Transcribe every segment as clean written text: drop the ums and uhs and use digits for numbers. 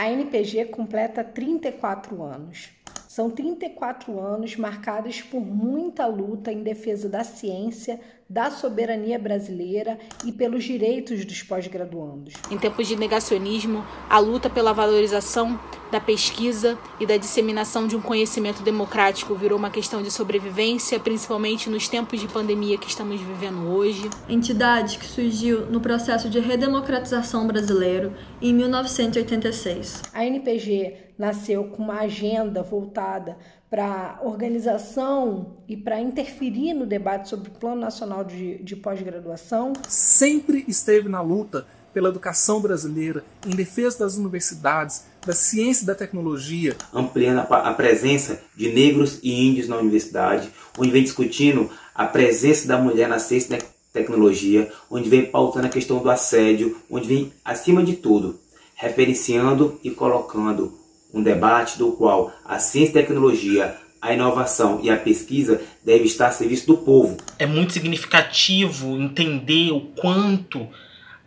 A NPG completa 34 anos. São 34 anos marcados por muita luta em defesa da ciência, da soberania brasileira e pelos direitos dos pós-graduandos. Em tempos de negacionismo, a luta pela valorização da pesquisa e da disseminação de um conhecimento democrático virou uma questão de sobrevivência, principalmente nos tempos de pandemia que estamos vivendo hoje. Entidade que surgiu no processo de redemocratização brasileiro em 1986. A NPG nasceu com uma agenda voltada para organização e para interferir no debate sobre o Plano Nacional de Pós-Graduação. Sempre esteve na luta pela educação brasileira, em defesa das universidades, da ciência e da tecnologia. Ampliando a presença de negros e índios na universidade, onde vem discutindo a presença da mulher na ciência e tecnologia, onde vem pautando a questão do assédio, onde vem, acima de tudo, referenciando e colocando um debate do qual a ciência e tecnologia, a inovação e a pesquisa devem estar a serviço do povo. É muito significativo entender o quanto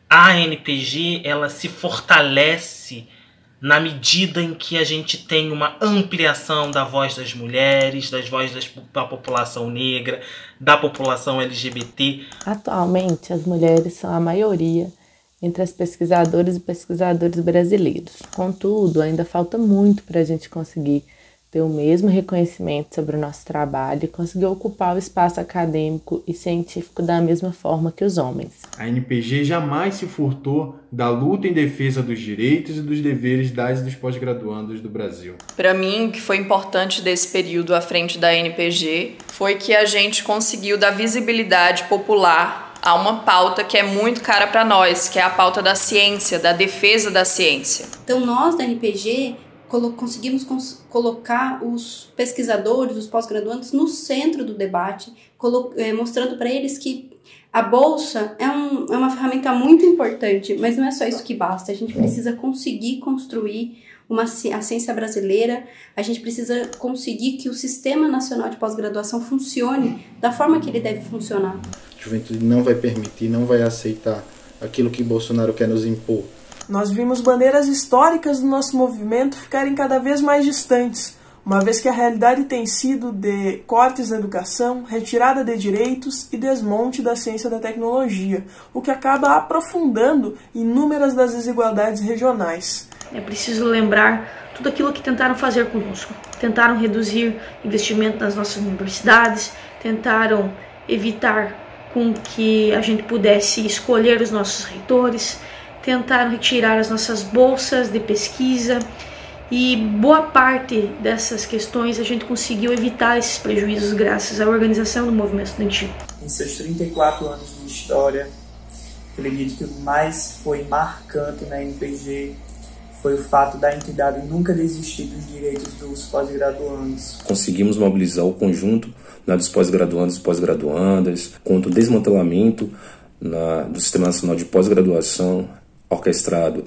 a ANPG ela se fortalece na medida em que a gente tem uma ampliação da voz das mulheres, das vozes da população negra, da população LGBT. Atualmente, as mulheres são a maioria entre as pesquisadoras e pesquisadores brasileiros. Contudo, ainda falta muito para a gente conseguir ter o mesmo reconhecimento sobre o nosso trabalho e conseguir ocupar o espaço acadêmico e científico da mesma forma que os homens. A NPG jamais se furtou da luta em defesa dos direitos e dos deveres das e dos pós-graduandos do Brasil. Para mim, o que foi importante desse período à frente da NPG foi que a gente conseguiu dar visibilidade popular a uma pauta que é muito cara para nós, que é a pauta da ciência, da defesa da ciência. Então nós da NPG conseguimos colocar os pesquisadores, os pós-graduandos no centro do debate, mostrando para eles que a bolsa é uma ferramenta muito importante, mas não é só isso que basta. A gente precisa conseguir construir a ciência brasileira, a gente precisa conseguir que o Sistema Nacional de Pós-Graduação funcione da forma que ele deve funcionar. A juventude não vai permitir, não vai aceitar aquilo que Bolsonaro quer nos impor. Nós vimos bandeiras históricas do nosso movimento ficarem cada vez mais distantes, uma vez que a realidade tem sido de cortes na educação, retirada de direitos e desmonte da ciência e da tecnologia, o que acaba aprofundando inúmeras das desigualdades regionais. É preciso lembrar tudo aquilo que tentaram fazer conosco. Tentaram reduzir investimento nas nossas universidades, tentaram evitar com que a gente pudesse escolher os nossos reitores, tentaram retirar as nossas bolsas de pesquisa e boa parte dessas questões a gente conseguiu evitar esses prejuízos graças à organização do movimento estudantil. Em seus 34 anos de história, acredito que o mais foi marcante na NPG foi o fato da entidade nunca desistir dos direitos dos pós-graduandos. Conseguimos mobilizar o conjunto dos pós-graduandos e pós-graduandas contra o desmantelamento do Sistema Nacional de Pós-Graduação orquestrado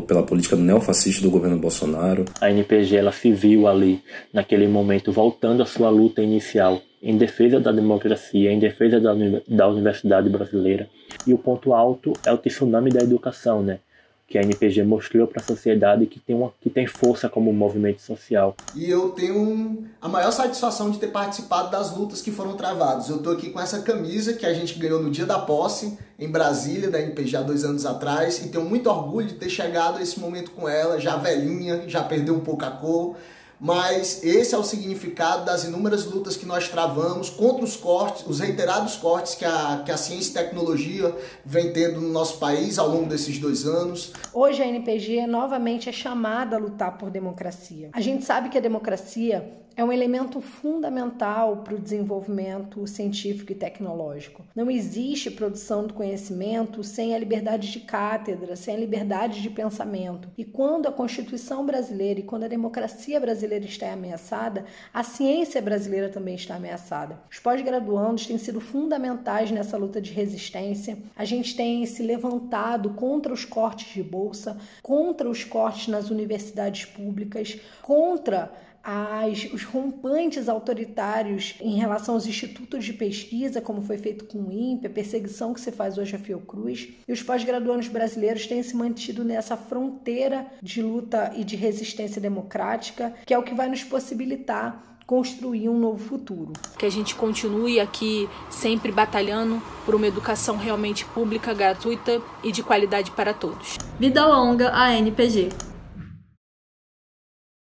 pela política neofascista do governo Bolsonaro. A NPG ela se viu ali, naquele momento, voltando à sua luta inicial em defesa da democracia, em defesa da universidade brasileira. E o ponto alto é o tsunami da educação, né? Que a NPG mostrou para a sociedade que tem força como movimento social. E eu tenho a maior satisfação de ter participado das lutas que foram travadas. Eu estou aqui com essa camisa que a gente ganhou no dia da posse, em Brasília, da NPG há 2 anos atrás, e tenho muito orgulho de ter chegado a esse momento com ela, já velhinha, já perdeu um pouco a cor, mas esse é o significado das inúmeras lutas que nós travamos contra os cortes, os reiterados cortes que a ciência e tecnologia vem tendo no nosso país ao longo desses 2 anos. Hoje a NPG novamente é chamada a lutar por democracia. A gente sabe que a democracia é um elemento fundamental para o desenvolvimento científico e tecnológico. Não existe produção do conhecimento sem a liberdade de cátedra, sem a liberdade de pensamento. E quando a Constituição brasileira e quando a democracia brasileira está ameaçada, a ciência brasileira também está ameaçada. Os pós-graduandos têm sido fundamentais nessa luta de resistência. A gente tem se levantado contra os cortes de bolsa, contra os cortes nas universidades públicas, contra os rompantes autoritários em relação aos institutos de pesquisa, como foi feito com o INPE, a perseguição que se faz hoje à Fiocruz, e os pós-graduandos brasileiros têm se mantido nessa fronteira de luta e de resistência democrática, que é o que vai nos possibilitar construir um novo futuro. Que a gente continue aqui sempre batalhando por uma educação realmente pública, gratuita e de qualidade para todos. Vida longa à NPG!